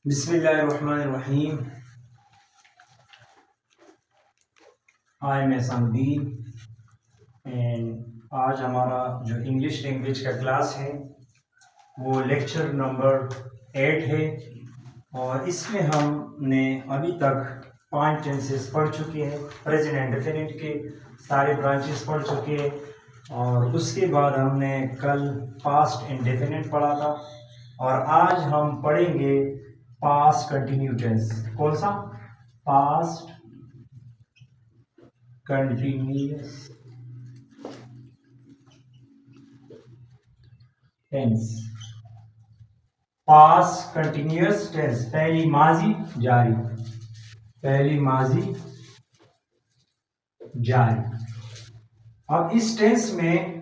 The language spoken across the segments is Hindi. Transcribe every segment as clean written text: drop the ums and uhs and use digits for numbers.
बिस्मिल्लाहिर्रहमानिर्रहीम। आई एम संदीप एंड आज हमारा जो इंग्लिश लैंग्वेज का क्लास है वो लेक्चर नंबर 8 है और इसमें हमने अभी तक 5 टेंसेस पढ़ चुके हैं। प्रेजेंट एंड डेफिनेट के सारे ब्रांचेस पढ़ चुके हैं और उसके बाद हमने कल पास्ट इंडेफिनिट पढ़ा था और आज हम पढ़ेंगे पास्ट कंटिन्यू टेंस। कौन सा? Past continuous tense. Past continuous tense पहली माजी जारी, पहली माजी जारी। अब इस टेंस में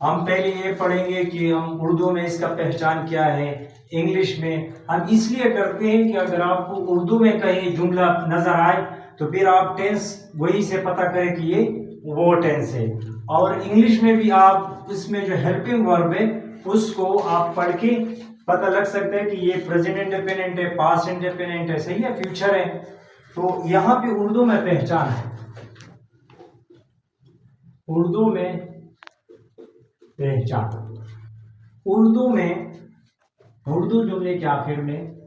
हम पहले ये पढ़ेंगे कि हम उर्दू में इसका पहचान क्या है, इंग्लिश में हम इसलिए करते हैं कि अगर आपको उर्दू में कहीं जुमला नजर आए तो फिर आप टेंस वही से पता करें कि ये वो टेंस है। और इंग्लिश में भी आप इसमें जो हेल्पिंग वर्ब है उसको आप पढ़ के पता लग सकता है कि ये प्रेजेंट इंडेफिनिट है, पास्ट इंडेफिनिट है, सही है, फ्यूचर है। तो यहाँ पे उर्दू में पहचान है, उर्दू में पहचान। उर्दू में उर्दू जुमले के आखिर में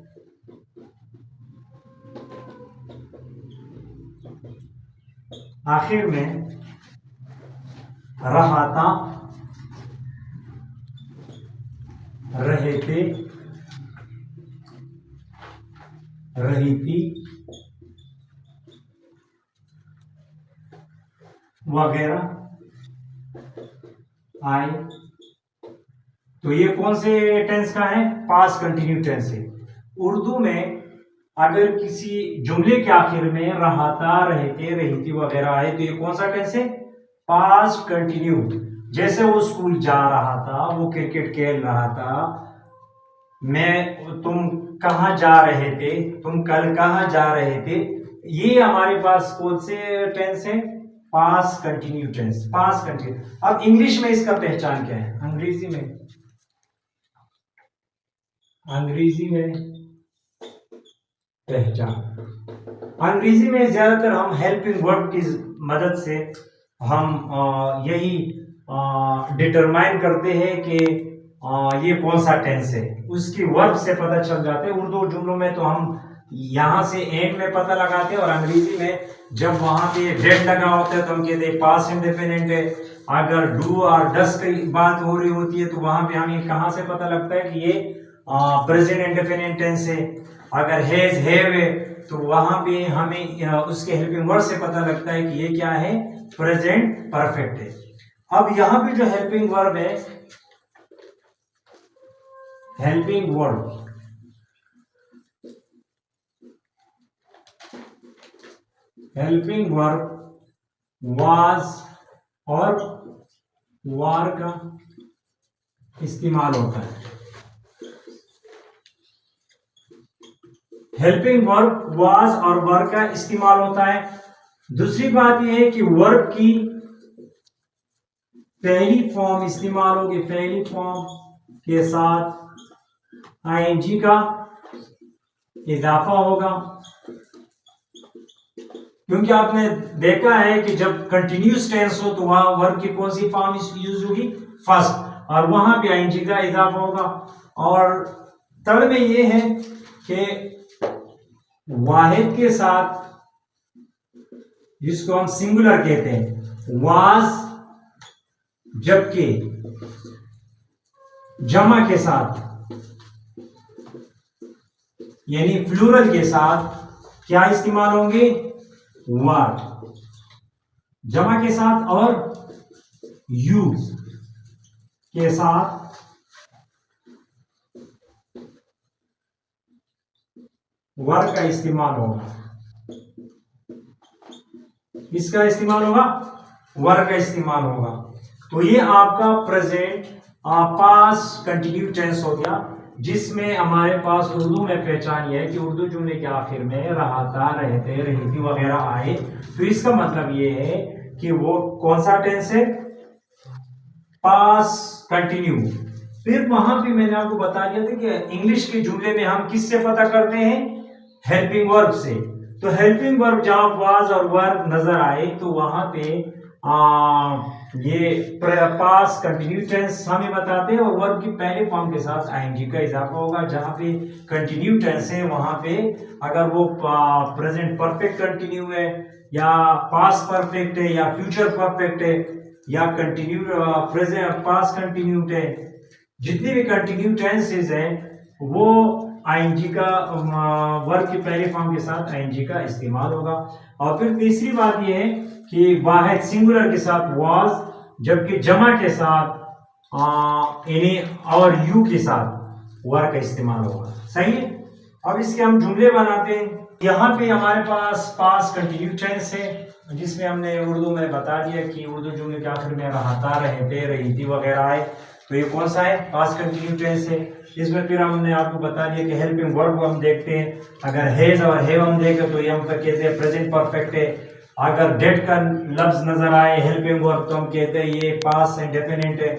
रहा था, रहे थे, रही थी वगैरह आए। तो ये कौन से टेंस का है? पास्ट कंटिन्यू टेंस है। उर्दू में अगर किसी जुमले के आखिर में रहा था, रहे थे, रही थी वगैरह आए तो ये कौन सा टेंस है? Past continue. जैसे वो स्कूल जा रहा था, वो क्रिकेट खेल रहा था, तुम कहाँ जा रहे थे, तुम कल कहाँ जा रहे थे, ये हमारे पास कौन से टेंस है? Past continue tense, past continue. अब इंग्लिश में इसका पहचान क्या है? अंग्रेजी में पहचान, अंग्रेजी में ज्यादातर हम हेल्पिंग वर्ब की मदद से हम यही डिटरमाइन करते हैं कि ये कौन सा टेंस है, उसकी वर्ब से पता चल जाते हैं। उर्दू जुमलों में तो हम यहां से एंड में पता लगाते हैं और अंग्रेजी में जब वहां पे डेट लगा होता है तो हम कहते हैं पास्ट इंडेफिनिट है। अगर डू और डस की बात हो रही होती है तो वहां पे हमें कहां से पता लगता है कि ये प्रेजेंट इंडेफिनिट टेंस है। अगर हैज, हैव है तो वहां पे हमें उसके हेल्पिंग वर्ड से पता लगता है कि ये क्या है? प्रेजेंट परफेक्ट है। अब यहां पे जो हेल्पिंग वर्ब है, हेल्पिंग वर्ब वाज और वार का इस्तेमाल होता है। हेल्पिंग वर्ब वाज और वर का इस्तेमाल होता है। दूसरी बात यह है कि वर्ब की पहली फॉर्म इस्तेमाल होगी, पहली फॉर्म के साथ आईएनजी का इजाफा होगा, क्योंकि आपने देखा है कि जब कंटिन्यूस टेंस हो तो वहां वर्ब की कौन सी फॉर्म यूज होगी? फर्स्ट, और वहां पे आईएनजी का इजाफा होगा। और थर्ड में ये है कि वाहिद के साथ, जिसको हम सिंगुलर कहते हैं, वाज, जबकि जमा के साथ यानी प्लूरल के साथ क्या इस्तेमाल होंगे? वर। जमा के साथ और यू के साथ वर का इस्तेमाल होगा, इसका इस्तेमाल होगा, वर का इस्तेमाल होगा। तो ये आपका प्रेजेंट पास्ट कंटिन्यू टेंस हो गया, जिसमें हमारे पास उर्दू में पहचान ये है कि उर्दू जुमले के आखिर में रहा था, रहे थे, रही थी वगैरह आए तो इसका मतलब ये है कि वो कौन सा टेंस है? Past continue. फिर वहां पे मैंने आपको बता दिया था कि इंग्लिश के जुमले में हम किससे पता करते हैं, हेल्पिंग वर्ब से। तो हेल्पिंग वर्ब जब वाज और वर नजर आए तो वहां पे ये पास कंटिन्यू टेंस हमें बताते हैं और वर्ब की पहले फॉर्म के साथ आईएनजी का इजाफा होगा। जहां पे कंटिन्यू टेंस है वहां पे अगर वो प्रेजेंट परफेक्ट कंटिन्यू है या पास्ट परफेक्ट है या फ्यूचर परफेक्ट है या कंटिन्यू प्रेजेंट पास्ट कंटिन्यूड है, जितनी भी कंटिन्यू टेंसेस हैं वो आईएनजी का वर्ब के पहले फॉर्म के साथ आईएनजी का इस्तेमाल होगा। और फिर तीसरी बात ये है कि वाहिद सिंगुलर के साथ वाज, जबकि जमा के साथ इन्हें और यू के साथ वर का इस्तेमाल होगा। सही है। अब इसके हम जुमले बनाते हैं। यहाँ पे हमारे पास पास कंटिन्यू टेंस है जिसमें हमने उर्दू में बता दिया कि उर्दू जुमले के आखिर में रहता, रहते, रही वगैरह है। तो ये कौन सा है, पास्ट कंटिन्यू टेंस है। इसमें फिर हमने आपको बता दिया कि हेल्पिंग वर्ब को हम देखते हैं, अगर हैज और हैव हम देखें तो ये हम कहते हैं प्रेजेंट परफेक्ट है। अगर डेट का लफ्ज नजर आए हेल्पिंग वर्ब तो हम कहते हैं ये पास्ट इंडेफिनिट है।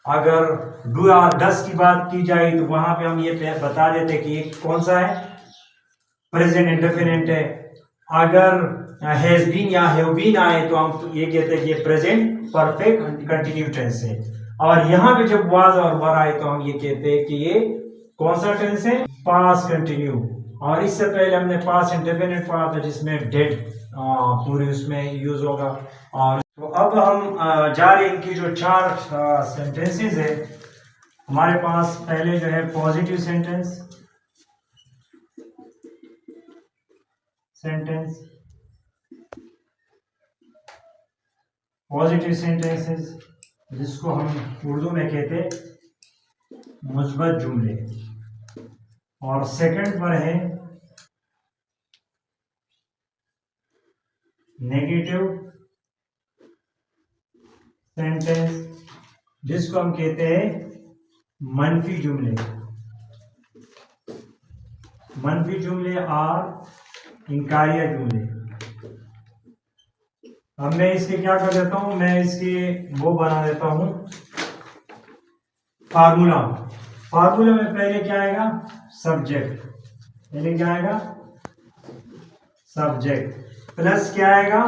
अगर डू और डस की बात की जाए तो वहां पे हम ये बता देते हैं कि ये कौन सा है, प्रेजेंट इंडेफिनिट है। अगर हैज बीन या हैव बीन आए तो हम ये कहते हैं कि ये प्रेजेंट परफेक्ट कंटिन्यू टेंस है। और यहाँ पे जब वाज और वर आए तो हम ये कहते हैं कि ये कौन सा टेंस है, पास्ट कंटिन्यू। और इससे पहले हमने पास्ट इंडेफिनिट पढ़ा था जिसमें डेड पूरी उसमें यूज होगा। और तो अब हम जा रहे हैं इनकी जो चार सेंटेंसेस है हमारे पास। पहले जो है पॉजिटिव सेंटेंस, पॉजिटिव सेंटेंसेस जिसको हम उर्दू में कहते मुस्बत जुमले। और सेकंड पर है नेगेटिव सेंटेंस जिसको हम कहते हैं मनफी जुमले। मनफी जुमले और इनकारिया जुमले। अब मैं इसके क्या कर देता हूं, मैं इसके वो बना देता हूं फार्मूला। फार्मूला में पहले क्या आएगा, सब्जेक्ट। पहले क्या आएगा, सब्जेक्ट प्लस क्या आएगा,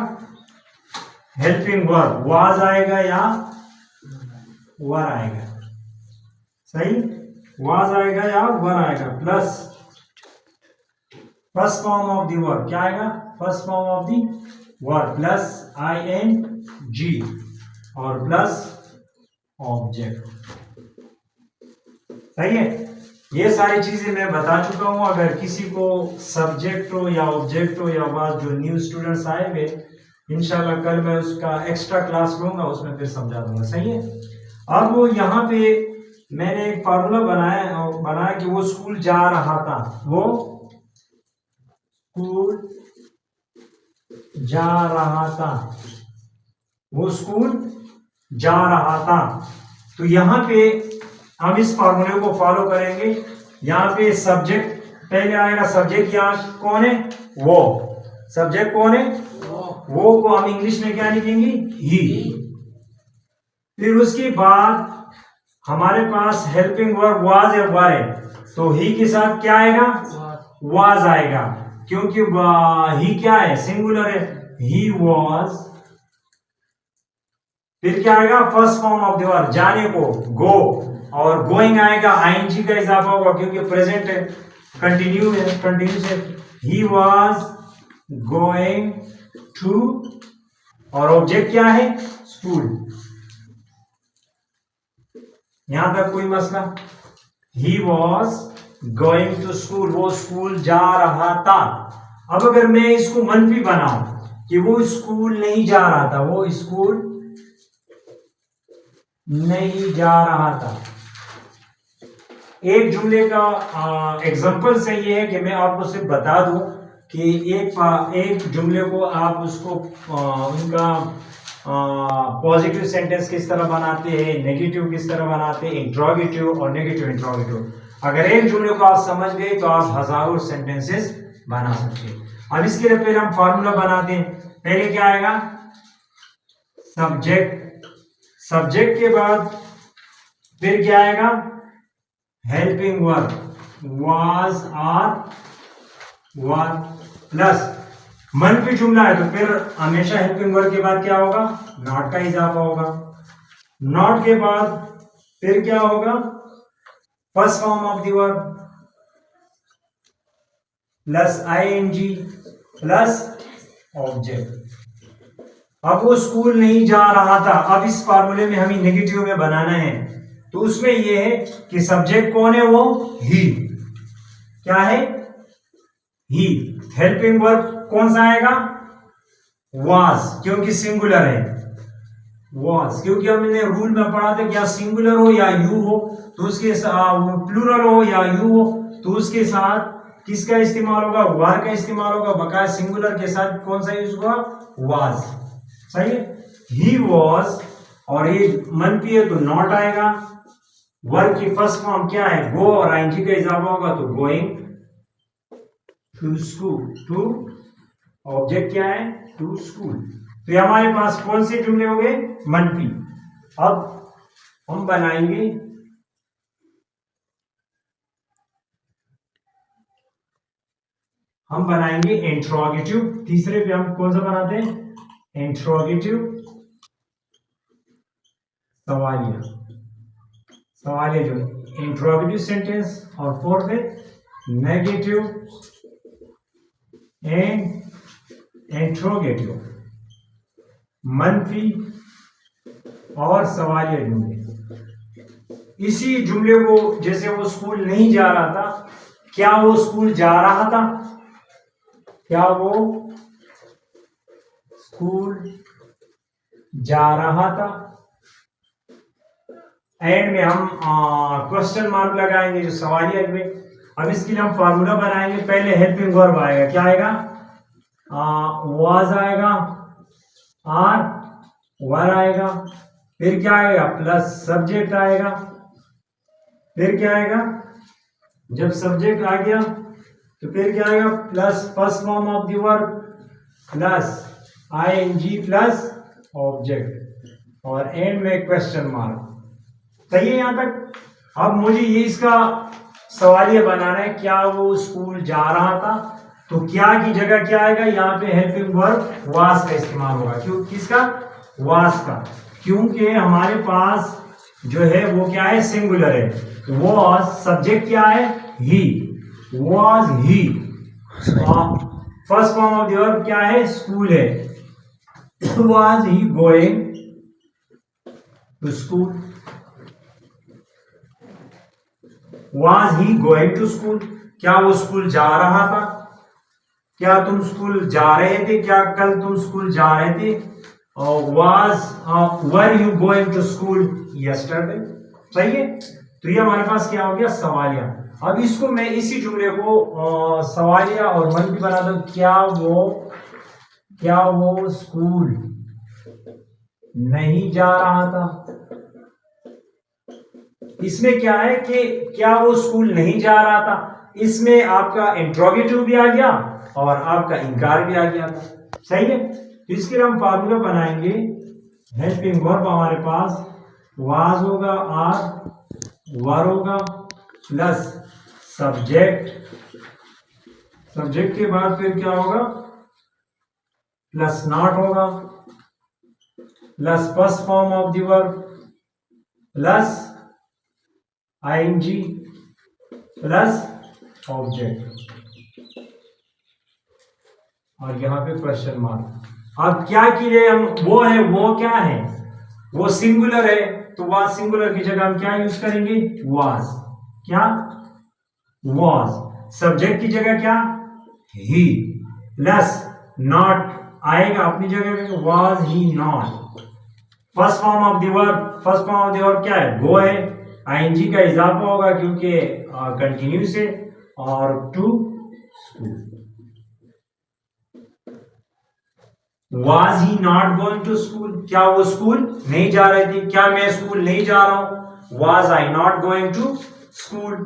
हेल्पिंग वर्ब, वाज आएगा या वर आएगा। सही, वाज आएगा या वर आएगा, plus first form of the verb क्या आएगा, first form of the verb plus ING और प्लस ऑब्जेक्ट। सही है। ये सारी चीजें मैं बता चुका हूं। अगर किसी को सब्जेक्ट हो या ऑब्जेक्ट हो या वाज, जो न्यू स्टूडेंट्स आए हुए, इंशाल्लाह कल मैं उसका एक्स्ट्रा क्लास लूंगा, उसमें फिर समझा दूंगा। सही है। अब वो यहाँ पे मैंने एक फार्मूला बनाया कि वो स्कूल जा रहा था, वो स्कूल जा रहा था, वो स्कूल जा रहा था। तो यहाँ पे हम इस फार्मूले को फॉलो करेंगे। यहाँ पे सब्जेक्ट पहले आएगा, सब्जेक्ट यहाँ कौन है, वो। सब्जेक्ट कौन है, वो को हम इंग्लिश में क्या लिखेंगे, ही। फिर उसके बाद हमारे पास हेल्पिंग वर्ब वाज या वर है, तो ही के साथ क्या आएगा, वाज आएगा, क्योंकि ही क्या है, सिंगुलर है, ही वाज। फिर क्या आएगा, first form of the verb, जाने को, गो। और गोइंग आएगा, ING का इजाफा होगा क्योंकि प्रेजेंट है, कंटिन्यू है, कंटिन्यू से ही वाज गोइंग टू। और ऑब्जेक्ट क्या है, स्कूल। यहां तक कोई मसला, he was going to school, वो स्कूल जा रहा था। अब अगर मैं इसको मनफी बनाऊं कि वो स्कूल नहीं जा रहा था, वो स्कूल नहीं जा रहा था। एक जुमले का एग्जांपल से ये है कि मैं आपको सिर्फ बता दूं कि एक जुमले को आप उसको उनका पॉजिटिव सेंटेंस किस तरह बनाते हैं, नेगेटिव किस तरह बनाते हैं, इंट्रोगेटिव और नेगेटिव इंट्रोगेटिव। अगर एक जुमले को आप समझ गए तो आप हजारों सेंटेंसेस बना सकते हैं। अब इसके लिए पहले हम फॉर्मूला बनाते हैं। पहले क्या आएगा, सब्जेक्ट। सब्जेक्ट के बाद फिर क्या आएगा, helping verb was are were plus मनफी जुमला है तो फिर हमेशा हेल्पिंग वर्ब के बाद क्या होगा, नॉट का इजाफा होगा। नॉट के बाद फिर क्या होगा, first form of the verb plus ING plus object. अब वो स्कूल नहीं जा रहा था, अब इस फार्मूले में हमें नेगेटिव में बनाना है, तो उसमें ये है कि सब्जेक्ट कौन है, वो ही, क्या है, ही। हेल्पिंग वर्ब कौन सा आएगा, वाज, क्योंकि सिंगुलर है, वाज, क्योंकि हमने रूल में पढ़ा था क्या सिंगुलर हो या यू हो तो उसके प्लूरल हो या यू हो तो उसके साथ किसका इस्तेमाल होगा, वर का इस्तेमाल होगा, बकाया सिंगुलर के साथ कौन सा यूज होगा, वाज। सही है, ही वॉज, और ये मनफी है तो नॉट आएगा। वर्ब की फर्स्ट फॉर्म क्या है, गो, और आईएनजी का इजाफा होगा तो going to school, to object क्या है, टू स्कूल। तो ये हमारे पास कौन से जुमले हो गए, मनफी। अब हम बनाएंगे इंट्रोगेटिव। तीसरे पे हम कौन सा बनाते हैं, इंट्रोगेटिव, सवालिया, सवालिया जो इंट्रोगेटिव सेंटेंस, और फोर्थ है नेगेटिव एंड इंट्रोगेटिव, मनफी और सवालिया जुमले। इसी जुमले को, जैसे वो स्कूल नहीं जा रहा था, क्या वो स्कूल जा रहा था, क्या वो स्कूल जा रहा था। एंड में हम क्वेश्चन मार्क लगाएंगे जो सवालिया में। अब इसके लिए हम फार्मूला बनाएंगे, पहले हेल्पिंग वर्ब आएगा, क्या आएगा, वाज आएगा, आर, वर आएगा, फिर क्या आएगा, प्लस सब्जेक्ट आएगा, फिर क्या आएगा, जब सब्जेक्ट आ गया तो फिर क्या आएगा, plus first form of the verb plus ING plus object, और एंड में क्वेश्चन मार्क। सही है यहां तक। अब मुझे ये इसका सवालिया बनाना है, क्या वो स्कूल जा रहा था, तो क्या की जगह क्या आएगा, यहाँ पे हेल्पिंग वर्ब वाज का इस्तेमाल होगा। क्यों, किसका, वाज का, क्योंकि हमारे पास जो है वो क्या है, सिंगुलर है। वाज, सब्जेक्ट क्या है, he, was he, first form of the verb क्या है, स्कूल है, was he going to school, was he going to school, क्या वो स्कूल जा रहा था, क्या तुम स्कूल जा रहे थे, क्या कल तुम स्कूल जा रहे थे, were you going to school yesterday. सही है, तो ये हमारे पास क्या हो गया, सवालिया। अब इसको मैं इसी जुमले को सवालिया और मनफी बना दूं, क्या वो स्कूल नहीं जा रहा था। इसमें क्या है कि क्या वो स्कूल नहीं जा रहा था, इसमें आपका इंट्रोगेटिव भी आ गया और आपका इनकार भी आ गया था। सही है, तो इसके लिए हम फार्मूला बनाएंगे, हेल्पिंग वर्ब हमारे पास वाज होगा, आर, वर होगा, प्लस सब्जेक्ट, सब्जेक्ट के बाद फिर क्या होगा, प्लस नॉट होगा, plus first form of the verb plus ING plus object, और यहां पे क्वेश्चन मार्क। अब क्या की रहे हम, वो क्या है, वो सिंगुलर है, तो वाज सिंगुलर की जगह हम क्या यूज करेंगे, वाज, क्या, वाज, सब्जेक्ट की जगह क्या, ही, प्लस नॉट आएगा अपनी जगह पे, was he not. First form of the verb क्या है, गो है, आईएनजी का इजाफा होगा क्योंकि कंटिन्यूस है, और to school. Was he not going to school? क्या वो स्कूल नहीं जा रहे थे, क्या मैं स्कूल नहीं जा रहा हूं, Was I not going to school?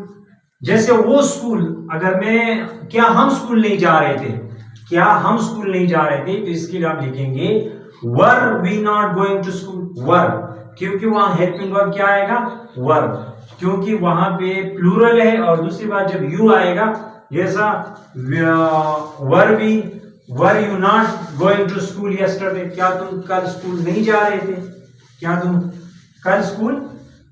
जैसे वो स्कूल, अगर मैं, क्या हम स्कूल नहीं जा रहे थे, क्या हम स्कूल नहीं जा रहे थे, तो इसके लिए आप लिखेंगे were we not going to school, were, क्योंकि वहां हेल्पिंग वर्ब क्या आएगा, वर्ब, क्योंकि वहां पे प्लूरल है। और दूसरी बात, जब यू आएगा, जैसा were you not going to school yesterday, क्या तुम कल स्कूल नहीं जा रहे थे, क्या तुम कल स्कूल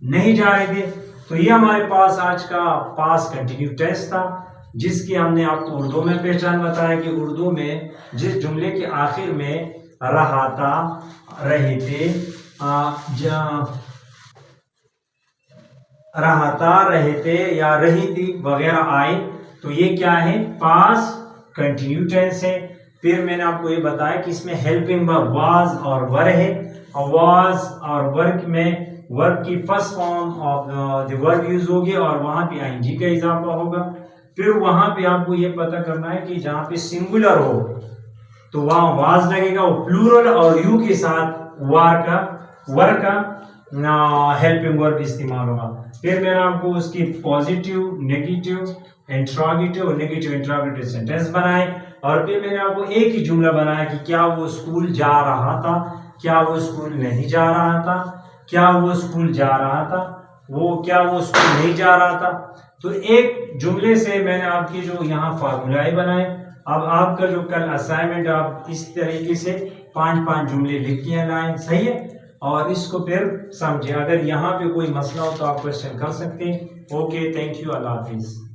नहीं जा रहे थे। तो ये हमारे पास आज का पास्ट कंटिन्यू टेस्ट था, जिसकी हमने आपको उर्दू में पहचान बताया कि उर्दू में जिस जुमले के आखिर में रहा था, रहे थे, रहा था, रहे थे या रही थी वगैरह आए, तो ये क्या है, पास्ट कंटिन्यू टेंस है। फिर मैंने आपको ये बताया कि इसमें हेल्पिंग वर्ब वाज और वर है, और वाज और वर्क में वर्ब की first form of the verb use होगी और वहां पे आईएनजी का इजाफा होगा। फिर वहां पे आपको ये पता करना है कि जहां पे सिंगुलर हो तो वहां वाज लगेगा, वो प्लूरल और यू के साथ वर का हेल्पिंग वर्ब इस्तेमाल होगा। फिर मैंने आपको उसकी पॉजिटिव, नेगेटिव, इंट्रोगेटिव और नेगेटिव इंट्रोगेटिव सेंटेंस बनाए, और फिर मैंने आपको एक ही जुमला बनाया कि क्या वो स्कूल जा रहा था, क्या वो स्कूल नहीं जा रहा था, क्या वो स्कूल जा रहा था, क्या वो स्कूल नहीं जा रहा था। तो एक जुमले से मैंने आपकी जो यहाँ फार्मूलाए बनाए। अब आपका जो कल असाइनमेंट, आप इस तरीके से 5-5 जुमले लिख के लाएं, सही है, और इसको फिर समझे। अगर यहाँ पे कोई मसला हो तो आप क्वेश्चन कर सकते हैं। Okay, thank you, Allah Hafiz.